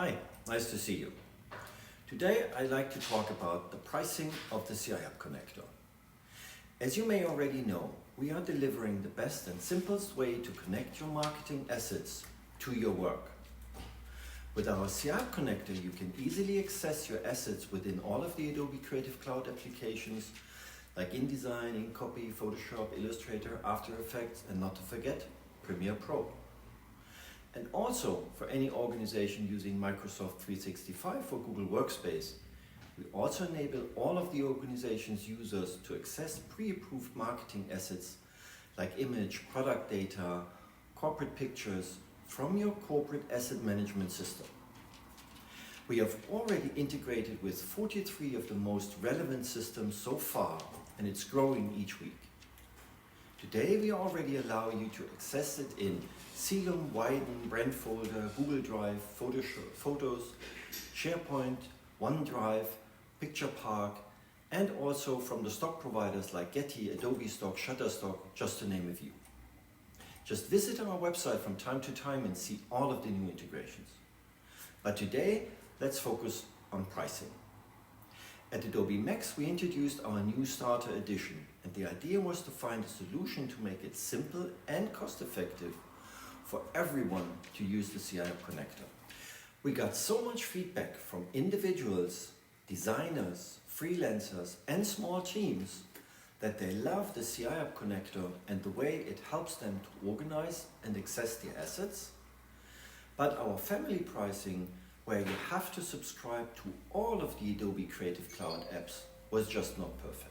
Hi, nice to see you. Today I'd like to talk about the pricing of the CI Hub connector. As you may already know, we are delivering the best and simplest way to connect your marketing assets to your work. With our CI Hub connector, you can easily access your assets within all of the Adobe Creative Cloud applications like InDesign, InCopy, Photoshop, Illustrator, After Effects, and not to forget, Premiere Pro. And also for any organization using Microsoft 365 for Google Workspace, we also enable all of the organization's users to access pre-approved marketing assets like image, product data, corporate pictures from your corporate asset management system. We have already integrated with 43 of the most relevant systems so far, and it's growing each week. Today we already allow you to access it in Celum, Widen, Brandfolder, Google Drive, Photos, SharePoint, OneDrive, PicturePark, and also from the stock providers like Getty, Adobe Stock, Shutterstock, just to name a few. Just visit our website from time to time and see all of the new integrations. But today, let's focus on pricing. At Adobe Max, we introduced our new Starter Edition, and the idea was to find a solution to make it simple and cost-effective for everyone to use the CI Hub connector. We got so much feedback from individuals, designers, freelancers, and small teams that they love the CI Hub connector and the way it helps them to organize and access their assets. But our family pricing, where you have to subscribe to all of the Adobe Creative Cloud apps, was just not perfect.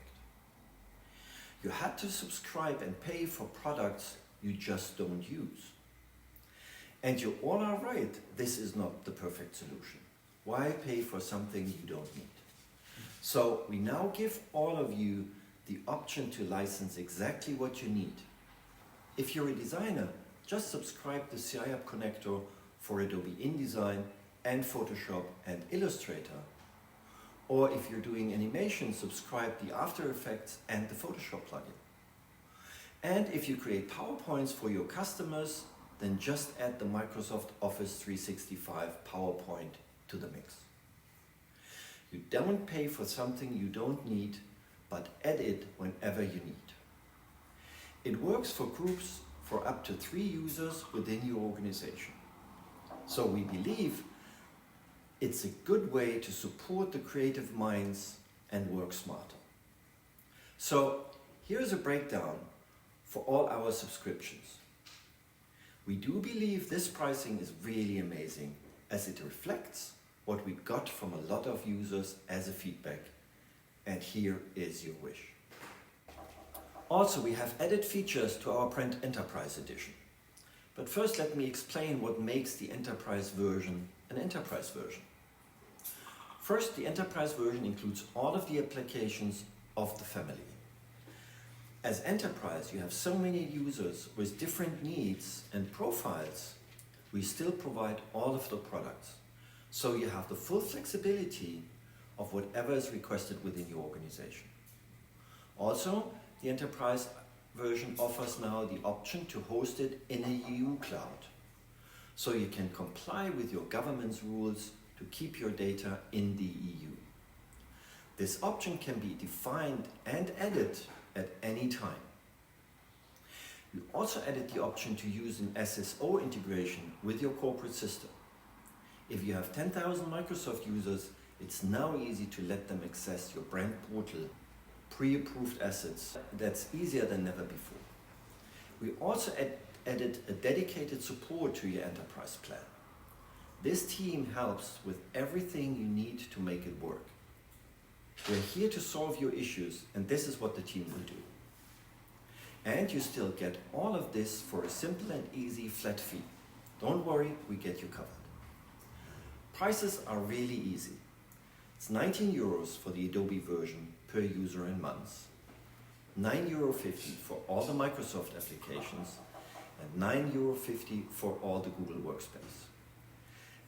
You had to subscribe and pay for products you just don't use. And you all are right, this is not the perfect solution. Why pay for something you don't need? So we now give all of you the option to license exactly what you need. If you're a designer, just subscribe the CI Hub connector for Adobe InDesign and Photoshop and Illustrator. Or if you're doing animation, subscribe the After Effects and the Photoshop plugin. And if you create PowerPoints for your customers, then just add the Microsoft Office 365 PowerPoint to the mix. You don't pay for something you don't need, but add it whenever you need. It works for groups for up to 3 users within your organization. So we believe it's a good way to support the creative minds and work smarter. So here's a breakdown for all our subscriptions. We do believe this pricing is really amazing, as it reflects what we got from a lot of users as a feedback. And here is your wish. Also, we have added features to our Print Enterprise Edition. But first, let me explain what makes the Enterprise version an Enterprise version. First, the Enterprise version includes all of the applications of the family. As Enterprise, you have so many users with different needs and profiles. We still provide all of the products. So you have the full flexibility of whatever is requested within your organization. Also, the Enterprise version offers now the option to host it in a EU cloud. So you can comply with your government's rules to keep your data in the EU. This option can be defined and added at any time. We also added the option to use an Sso integration with your corporate system. If you have 10,000 Microsoft users, it's now easy to let them access your brand portal, pre-approved assets. That's easier than ever before. We also added a dedicated support to your enterprise plan. This team helps with everything you need to make it work. We're here to solve your issues, and this is what the team will do. And you still get all of this for a simple and easy flat fee. Don't worry, we get you covered. Prices are really easy. It's 19 euros for the Adobe version per user and month, €9.50 for all the Microsoft applications, and €9.50 for all the Google Workspace.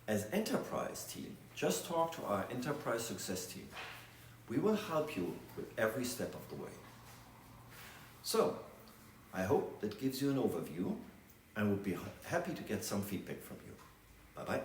As Enterprise team, just talk to our Enterprise Success team. We will help you with every step of the way. So, I hope that gives you an overview. I would be happy to get some feedback from you. Bye-bye.